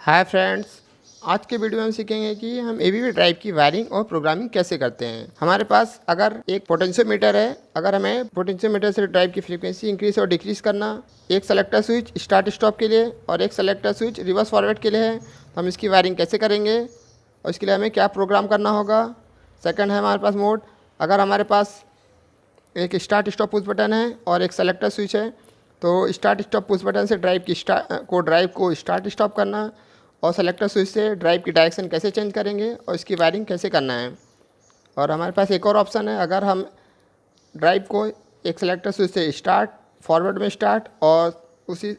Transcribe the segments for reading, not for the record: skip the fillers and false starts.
Hi friends, आज के video में हम सीखेंगे कि हम एबीवी ड्राइव की वायरिंग और प्रोग्रामिंग कैसे करते हैं। हमारे पास अगर एक पोटेंशियोमीटर है, अगर हमें पोटेंशियोमीटर से ड्राइव की फ्रीक्वेंसी इंक्रीज और डिक्रीज करना, एक सेलेक्टर स्विच स्टार्ट स्टॉप के लिए और एक सेलेक्टर स्विच रिवर्स फॉरवर्ड के लिए है, तो हम इसकी वायरिंग कैसे करेंगे और इसके लिए हमें क्या प्रोग्राम करना होगा। सेकेंड है हमारे पास मोड, अगर हमारे पास एक स्टार्ट स्टॉप पुश बटन है और एक सेलेक्टर स्विच है, तो स्टार्ट स्टॉप पुश बटन से ड्राइव को स्टार्ट स्टॉप करना और सेलेक्टर स्विच से ड्राइव की डायरेक्शन कैसे चेंज करेंगे और इसकी वायरिंग कैसे करना है। और हमारे पास एक और ऑप्शन है, अगर हम ड्राइव को एक सेलेक्टर स्विच से स्टार्ट फॉरवर्ड में स्टार्ट और उसी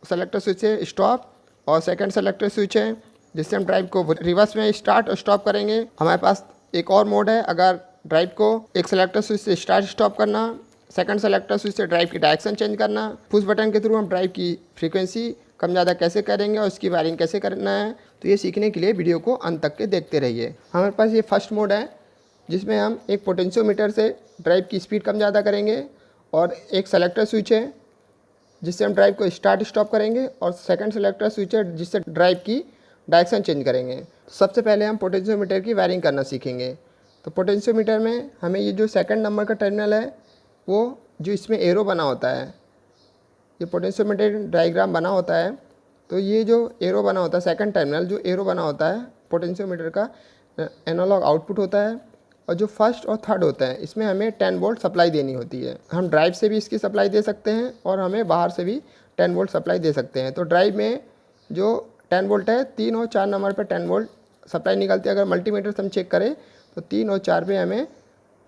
सेलेक्टर स्विच से स्टॉप और सेकंड सेलेक्टर स्विच है जिससे हम ड्राइव को रिवर्स में स्टार्ट और स्टॉप करेंगे। हमारे पास एक और मोड है, अगर ड्राइव को एक सेलेक्टर स्विच से स्टार्ट स्टॉप करना, सेकंड सेलेक्टर स्विच से ड्राइव की डायरेक्शन चेंज करना, पुश बटन के थ्रू हम ड्राइव की फ्रीक्वेंसी कम ज़्यादा कैसे करेंगे और इसकी वायरिंग कैसे करना है। तो ये सीखने के लिए वीडियो को अंत तक के देखते रहिए। हमारे पास ये फर्स्ट मोड है जिसमें हम एक पोटेंशियोमीटर से ड्राइव की स्पीड कम ज़्यादा करेंगे और एक सेलेक्टर स्विच है जिससे हम ड्राइव को स्टार्ट स्टॉप करेंगे और सेकंड सेलेक्टर स्विच है जिससे ड्राइव की डायरेक्शन चेंज करेंगे। सबसे पहले हम पोटेंशियोमीटर की वायरिंग करना सीखेंगे। तो पोटेंशियोमीटर में हमें ये जो सेकंड नंबर का टर्मिनल है, वो जो इसमें एरो बना होता है, ये पोटेंशियोमीटर डायग्राम बना होता है, तो ये जो एरो बना होता है सेकंड टर्मिनल, जो एरो बना होता है पोटेंशियोमीटर का एनालॉग आउटपुट होता है। और जो फर्स्ट और थर्ड होता है इसमें हमें 10 वोल्ट सप्लाई देनी होती है। हम ड्राइव से भी इसकी सप्लाई दे सकते हैं और हमें बाहर से भी 10 वोल्ट सप्लाई दे सकते हैं। तो ड्राइव में जो 10 वोल्ट है, 3 और 4 नंबर पर 10 वोल्ट सप्लाई निकलती है। अगर मल्टीमीटर से हम चेक करें तो 3 और 4 पे हमें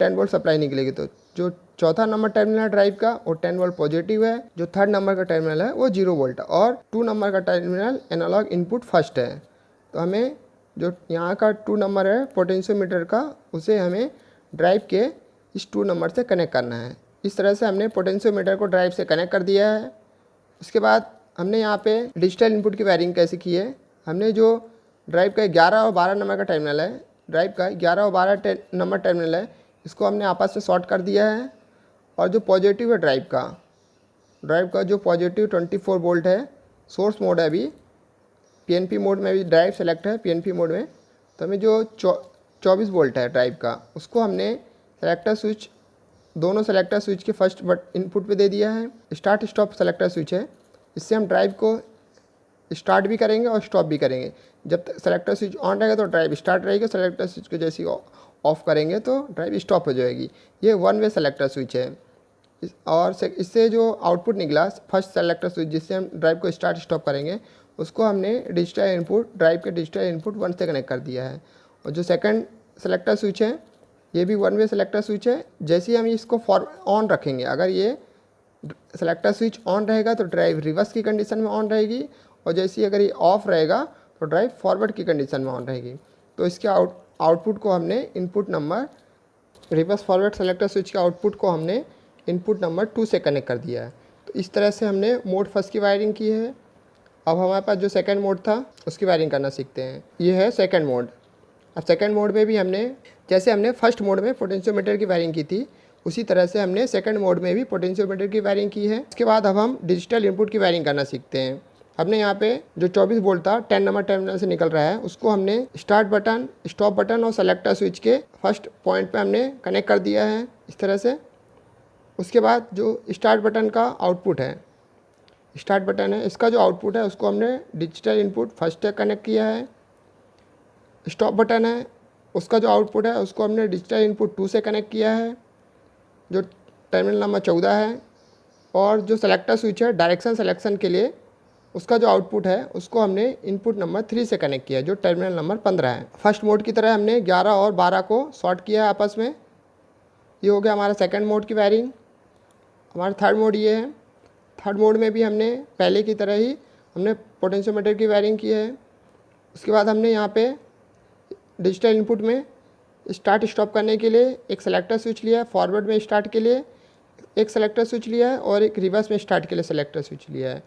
10 वोल्ट सप्लाई निकलेगी। तो जो चौथा नंबर टर्मिनल है ड्राइव का वो 10 वोल्ट पॉजिटिव है, जो थर्ड नंबर का टर्मिनल है वो 0 वोल्ट है और 2 नंबर का टर्मिनल एनालॉग इनपुट फर्स्ट है। तो हमें जो यहाँ का 2 नंबर है पोटेंशियोमीटर का, उसे हमें ड्राइव के इस 2 नंबर से कनेक्ट करना है। इस तरह से हमने पोटेंशियोमीटर को ड्राइव से कनेक्ट कर दिया है। उसके बाद हमने यहाँ पे डिजिटल इनपुट की वायरिंग कैसे की है। हमने जो ड्राइव का 11 और 12 नंबर का टर्मिनल है, ड्राइव का 11 और 12 नंबर टर्मिनल है, इसको हमने आपस में शॉर्ट कर दिया है। और जो पॉजिटिव है ड्राइव का जो पॉजिटिव 24 वोल्ट है, सोर्स मोड है, अभी पीएनपी मोड में भी ड्राइव सेलेक्ट है पीएनपी मोड में, तो हमें जो 24 वोल्ट है ड्राइव का, उसको हमने सेलेक्टर स्विच, दोनों सेलेक्टर स्विच के फर्स्ट इनपुट पे दे दिया है। स्टार्ट स्टॉप सेलेक्टर स्विच है, इससे हम ड्राइव को स्टार्ट भी करेंगे और स्टॉप भी करेंगे। जब तक सेलेक्टर स्विच ऑन रहेगा तो ड्राइव स्टार्ट रहेगी, सेलेक्टर स्विच को जैसे ही ऑफ करेंगे तो ड्राइव स्टॉप हो जाएगी। ये वन वे सेलेक्टर स्विच है। और इससे जो आउटपुट निकला फर्स्ट सेलेक्टर स्विच जिससे हम ड्राइव को स्टार्ट स्टॉप करेंगे, उसको हमने डिजिटल इनपुट, ड्राइव के डिजिटल इनपुट 1 से कनेक्ट कर दिया है। और जो सेकंड सेलेक्टर स्विच है ये भी वन वे सेलेक्टर स्विच है। जैसे ही हम इसको ऑन रखेंगे, अगर ये सेलेक्टर स्विच ऑन रहेगा तो ड्राइव रिवर्स की कंडीशन में ऑन रहेगी, और जैसे ही अगर ये ऑफ रहेगा तो ड्राइव फॉरवर्ड की कंडीशन में ऑन रहेगी। तो इसके आउटपुट को हमने input number, reverse forward selector switch के आउटपुट को हमने इनपुट नंबर 2 से कनेक्ट कर दिया है। तो इस तरह से हमने मोड फर्स्ट की वायरिंग की है। अब हमारे पास जो सेकंड मोड था उसकी वायरिंग करना सीखते हैं। ये है सेकंड मोड। अब सेकंड मोड में भी हमने, जैसे हमने फर्स्ट मोड में पोटेंशियोमीटर की वायरिंग की थी, उसी तरह से हमने सेकंड मोड में भी पोटेंशियोमीटर की वायरिंग की है। इसके बाद अब हम डिजिटल इनपुट की वायरिंग करना सीखते हैं। हमने यहाँ पे जो 24 वोल्ट था 10 नंबर टर्मिनल से निकल रहा है, उसको हमने स्टार्ट बटन, स्टॉप बटन और सेलेक्टर स्विच के फर्स्ट पॉइंट पे हमने कनेक्ट कर दिया है इस तरह से। उसके बाद जो स्टार्ट बटन का आउटपुट है, स्टार्ट बटन है, इसका जो आउटपुट है उसको हमने डिजिटल इनपुट फर्स्ट से कनेक्ट किया है। स्टॉप बटन है, उसका जो आउटपुट है उसको हमने डिजिटल इनपुट 2 से कनेक्ट किया है, जो टर्मिनल नंबर 14 है। और जो सेलेक्टर स्विच है डायरेक्शन सेलेक्शन के लिए, उसका जो आउटपुट है उसको हमने इनपुट नंबर 3 से कनेक्ट किया है, जो टर्मिनल नंबर 15 है। फर्स्ट मोड की तरह हमने 11 और 12 को शॉर्ट किया है आपस में। ये हो गया हमारा सेकंड मोड की वायरिंग। हमारा थर्ड मोड ये है। थर्ड मोड में भी हमने पहले की तरह ही हमने पोटेंशियोमीटर की वायरिंग की है। उसके बाद हमने यहाँ पे डिजिटल इनपुट में स्टार्ट स्टॉप करने के लिए एक सेलेक्टर स्विच लिया है, फॉरवर्ड में स्टार्ट के लिए एक सेलेक्टर स्विच लिया है और एक रिवर्स में स्टार्ट के लिए सेलेक्टर स्विच लिया है।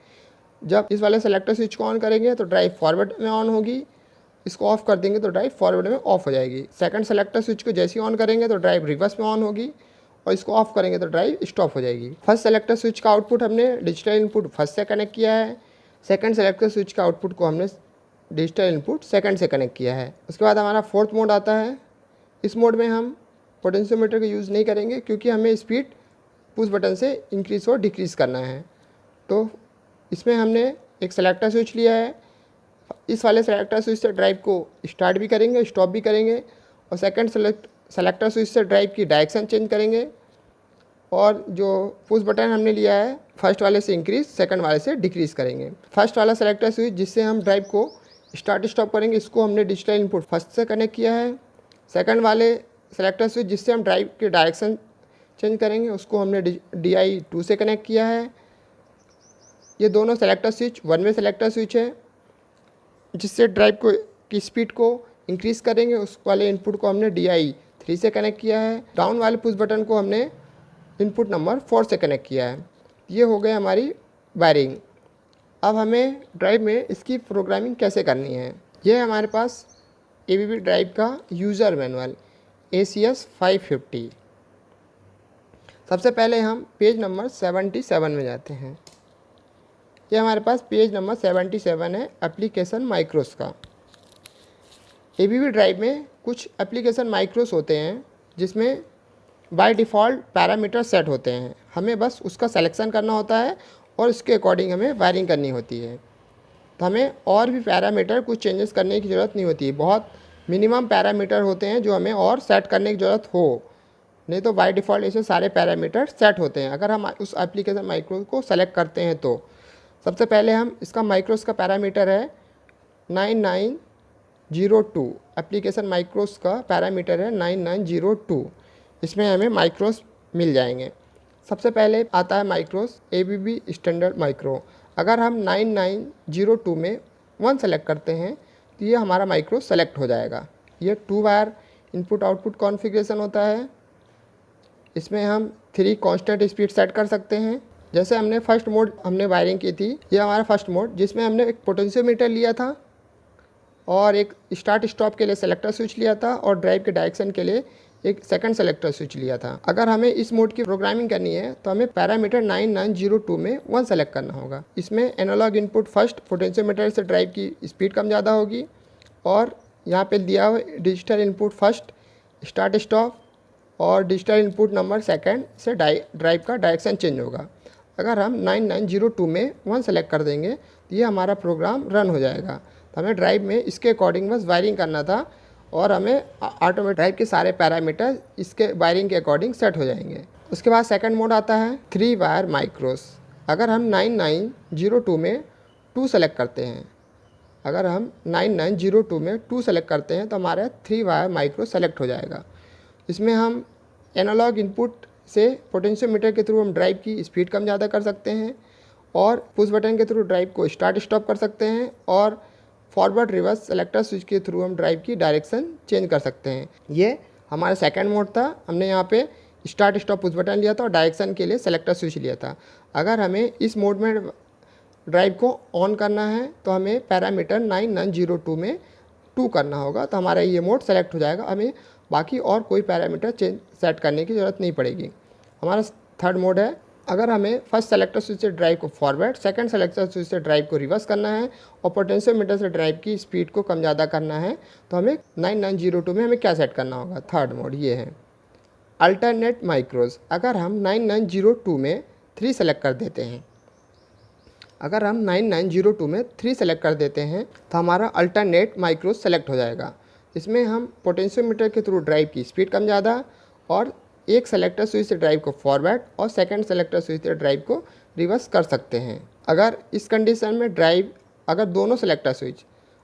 जब इस वाले सेलेक्टर स्विच को ऑन करेंगे तो ड्राइव फॉरवर्ड में ऑन होगी, इसको ऑफ कर देंगे तो ड्राइव फॉरवर्ड में ऑफ हो जाएगी। सेकंड सेलेक्टर स्विच को जैसे ही ऑन करेंगे तो ड्राइव रिवर्स में ऑन होगी और इसको ऑफ करेंगे तो ड्राइव स्टॉप हो जाएगी। फर्स्ट सेलेक्टर स्विच का आउटपुट हमने डिजिटल इनपुट फर्स्ट से कनेक्ट किया है। सेकंड सेलेक्टर स्विच का आउटपुट को हमने डिजिटल इनपुट सेकंड से कनेक्ट किया है। उसके बाद हमारा फोर्थ मोड आता है। इस मोड में हम पोटेंशियोमीटर का यूज़ नहीं करेंगे क्योंकि हमें स्पीड पुश बटन से इंक्रीज़ और डिक्रीज़ करना है। तो इसमें हमने एक सेलेक्टर स्विच लिया है। इस वाले सेलेक्टर स्विच से ड्राइव को स्टार्ट भी करेंगे, स्टॉप भी करेंगे, और सेकंड सेलेक्टर स्विच से ड्राइव की डायरेक्शन चेंज करेंगे। और जो पुश बटन हमने लिया है फर्स्ट वाले से इंक्रीज़, सेकंड वाले से डिक्रीज़ करेंगे। फर्स्ट वाला सेलेक्टर स्विच जिससे हम ड्राइव को स्टार्ट स्टॉप करेंगे, इसको हमने डिजिटल इनपुट फर्स्ट से कनेक्ट किया है। सेकंड वाले सेलेक्टर स्विच जिससे हम ड्राइव की डायरेक्शन चेंज करेंगे, उसको हमने DI2 से कनेक्ट किया है। ये दोनों selector switch one way selector switch है, जिससे ड्राइव को की स्पीड को इंक्रीज़ करेंगे। उस वाले इनपुट को हमने DI3 से कनेक्ट किया है। डाउन वाले पुश बटन को हमने इनपुट नंबर 4 से कनेक्ट किया है। ये हो गई हमारी वायरिंग। अब हमें ड्राइव में इसकी प्रोग्रामिंग कैसे करनी है। ये है हमारे पास ABB ड्राइव का यूज़र मैनुअल ACS 550। सबसे पहले हम पेज नंबर 77 में जाते हैं। ये हमारे पास पेज नंबर 77 है एप्लीकेशन माइक्रोस का। ABB ड्राइव में कुछ एप्लीकेशन माइक्रोस होते हैं जिसमें बाय डिफ़ॉल्ट पैरामीटर सेट होते हैं। हमें बस उसका सिलेक्शन करना होता है और उसके अकॉर्डिंग हमें वायरिंग करनी होती है। तो हमें और भी पैरामीटर कुछ चेंजेस करने की ज़रूरत नहीं होती है। बहुत मिनिमम पैरामीटर होते हैं जो हमें और सेट करने की ज़रूरत हो, नहीं तो बाय डिफ़ॉल्ट ऐसे सारे पैरामीटर सेट होते हैं। अगर हम उस एप्लीकेशन माइक्रोस को सेलेक्ट करते हैं तो सबसे पहले हम इसका माइक्रोस का पैरामीटर है 9902। एप्लीकेशन माइक्रोस का पैरामीटर है 9902। इसमें हमें माइक्रोस मिल जाएंगे। सबसे पहले आता है माइक्रोस ABB स्टैंडर्ड माइक्रो। अगर हम 9902 में 1 सेलेक्ट करते हैं तो ये हमारा माइक्रो सेलेक्ट हो जाएगा। ये 2 वायर इनपुट आउटपुट कॉन्फ़िगरेशन होता है। इसमें हम 3 कांस्टेंट स्पीड सेट कर सकते हैं। जैसे हमने फर्स्ट मोड हमने वायरिंग की थी, ये हमारा फर्स्ट मोड जिसमें हमने एक पोटेंशियोमीटर लिया था और एक स्टार्ट स्टॉप के लिए सेलेक्टर स्विच लिया था और ड्राइव के डायरेक्शन के लिए एक सेकंड सेलेक्टर स्विच लिया था। अगर हमें इस मोड की प्रोग्रामिंग करनी है तो हमें पैरामीटर 9902 में 1 सेलेक्ट करना होगा। इसमें एनालॉग इनपुट फर्स्ट, पोटेंशियोमीटर से ड्राइव की स्पीड कम ज़्यादा होगी, और यहाँ पे दिया हुआ digital input first, start stop और डिजिटल इनपुट नंबर सेकंड से ड्राइव का डायरेक्शन चेंज होगा। अगर हम 9902 में 1 सेलेक्ट कर देंगे तो ये हमारा प्रोग्राम रन हो जाएगा। तो हमें ड्राइव में इसके अकॉर्डिंग बस वायरिंग करना था और हमें ऑटोमेटिक ड्राइव के सारे पैरामीटर इसके वायरिंग के अकॉर्डिंग सेट हो जाएंगे। उसके बाद सेकंड मोड आता है 3 वायर माइक्रोस। अगर हम 9902 में 2 सेलेक्ट करते हैं, अगर हम 9902 में 2 सेलेक्ट करते हैं तो हमारा 3 वायर माइक्रो सेलेक्ट हो जाएगा। इसमें हम एनालॉग इनपुट से पोटेंशियोमीटर के थ्रू हम ड्राइव की स्पीड कम ज़्यादा कर सकते हैं और पुश बटन के थ्रू ड्राइव को स्टार्ट स्टॉप कर सकते हैं, और फॉरवर्ड रिवर्स सेलेक्टर स्विच के थ्रू हम ड्राइव की डायरेक्शन चेंज कर सकते हैं। ये हमारा सेकंड मोड था। हमने यहाँ पे स्टार्ट स्टॉप पुश बटन लिया था और डायरेक्शन के लिए सेलेक्टर स्विच लिया था। अगर हमें इस मोड में ड्राइव को ऑन करना है तो हमें पैरामीटर 9902 में 2 करना होगा, तो हमारा ये मोड सेलेक्ट हो जाएगा। हमें बाकी और कोई पैरामीटर चेंज सेट करने की ज़रूरत नहीं पड़ेगी। हमारा थर्ड मोड है, अगर हमें फर्स्ट सेलेक्टर स्विच से ड्राइव को फॉरवर्ड, सेकंड सेलेक्टर स्विच से ड्राइव को रिवर्स करना है और पोटेंशियोमीटर से ड्राइव की स्पीड को कम ज़्यादा करना है, तो हमें 9902 में हमें क्या सेट करना होगा। थर्ड मोड ये है अल्टरनेट माइक्रोस। अगर हम 9902 में 3 सेलेक्ट कर देते हैं, अगर हम 9902 में 3 सेलेक्ट कर देते हैं तो हमारा अल्टरनेट माइक्रोस सेलेक्ट हो जाएगा। इसमें हम पोटेंशियोमीटर के थ्रू ड्राइव की स्पीड कम ज़्यादा और एक सेलेक्टर स्विच से ड्राइव को फॉरवर्ड और सेकंड सेलेक्टर स्विच से ड्राइव को रिवर्स कर सकते हैं। अगर इस कंडीशन में ड्राइव, अगर दोनों सेलेक्टर स्विच,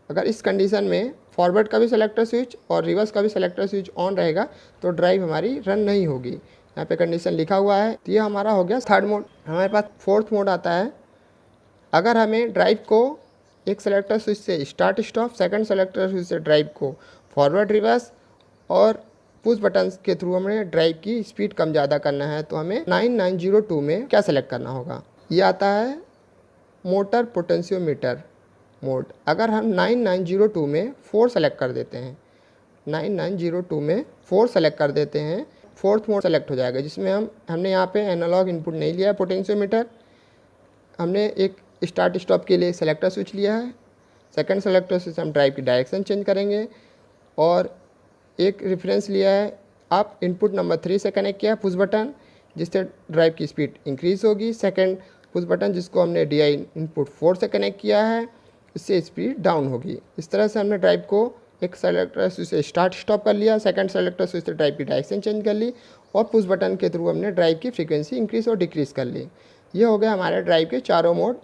अगर इस कंडीशन में फॉरवर्ड का भी सेलेक्टर स्विच और रिवर्स का भी सेलेक्टर स्विच ऑन रहेगा तो ड्राइव हमारी रन नहीं होगी। यहाँ पे कंडीशन लिखा हुआ है। तो ये हमारा हो गया थर्ड मोड। हमारे पास फोर्थ मोड आता है, अगर हमें ड्राइव को एक सेलेक्टर स्विच से start stop, second selector switch से ड्राइव को फॉरवर्ड रिवर्स और पुश बटन के थ्रू हमें ड्राइव की स्पीड कम ज़्यादा करना है, तो हमें 9902 में क्या सेलेक्ट करना होगा। ये आता है मोटर पोटेंशियोमीटर मोड। अगर हम 9902 में 4 सेलेक्ट कर देते हैं, 9902 में 4 सेलेक्ट कर देते हैं, फोर्थ मोड सेलेक्ट हो जाएगा, जिसमें हमने यहाँ पे एनालॉग इनपुट नहीं लिया है पोटेंशियोमीटर, हमने एक स्टार्ट स्टॉप के लिए सेलेक्टर स्विच लिया है, सेकंड सेलेक्टर से हम ड्राइव की डायरेक्शन चेंज करेंगे। और एक रेफरेंस लिया है, आप इनपुट नंबर 3 से कनेक्ट किया पुश बटन, जिससे ड्राइव की स्पीड इंक्रीज़ होगी। सेकंड पुश बटन जिसको हमने DI इनपुट 4 से कनेक्ट किया है, इससे स्पीड डाउन होगी। इस तरह से हमने ड्राइव को एक सेलेक्टर स्विच से स्टार्ट स्टॉप कर लिया, सेकंड सेलेक्टर स्विच से ड्राइव की डायरेक्शन चेंज कर ली और पुश बटन के थ्रू हमने ड्राइव की फ्रीक्वेंसी इंक्रीज़ और डिक्रीज़ कर ली। ये हो गया हमारे ड्राइव के चारों मोड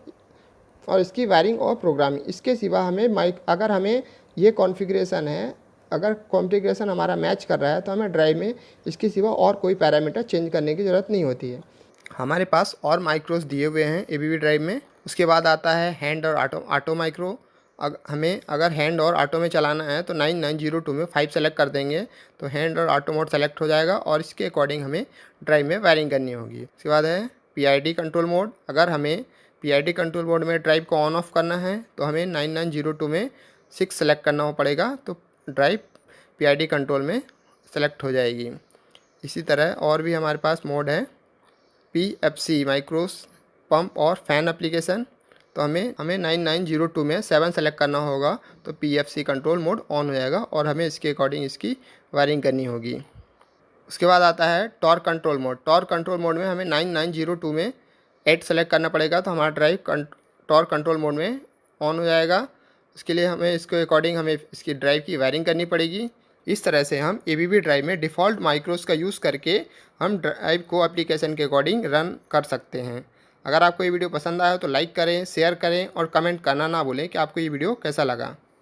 और इसकी वायरिंग और प्रोग्रामिंग। इसके सिवा हमें अगर हमें ये कॉन्फ़िगरेशन है, अगर कॉन्फ़िगरेशन हमारा मैच कर रहा है तो हमें ड्राइव में इसके सिवा और कोई पैरामीटर चेंज करने की ज़रूरत नहीं होती है। हमारे पास और माइक्रोस दिए हुए हैं ABB ड्राइव में। उसके बाद आता है हैंड और ऑटो माइक्रो। हमें अगर हैंड और ऑटो में चलाना है तो 9902 में 5 सेलेक्ट कर देंगे तो हैंड और ऑटो मोड सेलेक्ट हो जाएगा और इसके अकॉर्डिंग हमें ड्राइव में वायरिंग करनी होगी। उसके बाद है PID कंट्रोल मोड। अगर हमें PID कंट्रोल मोड में ड्राइव को ऑन ऑफ करना है तो हमें 9902 में 6 सेलेक्ट करना पड़ेगा, तो ड्राइव PID कंट्रोल में सेलेक्ट हो जाएगी। इसी तरह और भी हमारे पास मोड है PFC माइक्रोस पंप और फैन एप्लीकेशन। तो हमें 9902 में 7 सेलेक्ट करना होगा तो PFC कंट्रोल मोड ऑन हो जाएगा और हमें इसके अकॉर्डिंग इसकी वायरिंग करनी होगी। उसके बाद आता है torque control mode. Torque control mode में हमें 9902 में 8 सेलेक्ट करना पड़ेगा तो हमारा ड्राइव टॉर्क कंट्रोल मोड में ऑन हो जाएगा। उसके लिए हमें इसके अकॉर्डिंग हमें इसकी ड्राइव की वायरिंग करनी पड़ेगी। इस तरह से हम ABB ड्राइव में डिफ़ॉल्ट माइक्रोस का यूज़ करके हम ड्राइव को एप्लीकेशन के अकॉर्डिंग रन कर सकते हैं। अगर आपको ये वीडियो पसंद आया तो लाइक करें, शेयर करें और कमेंट करना ना भूलें कि आपको ये वीडियो कैसा लगा।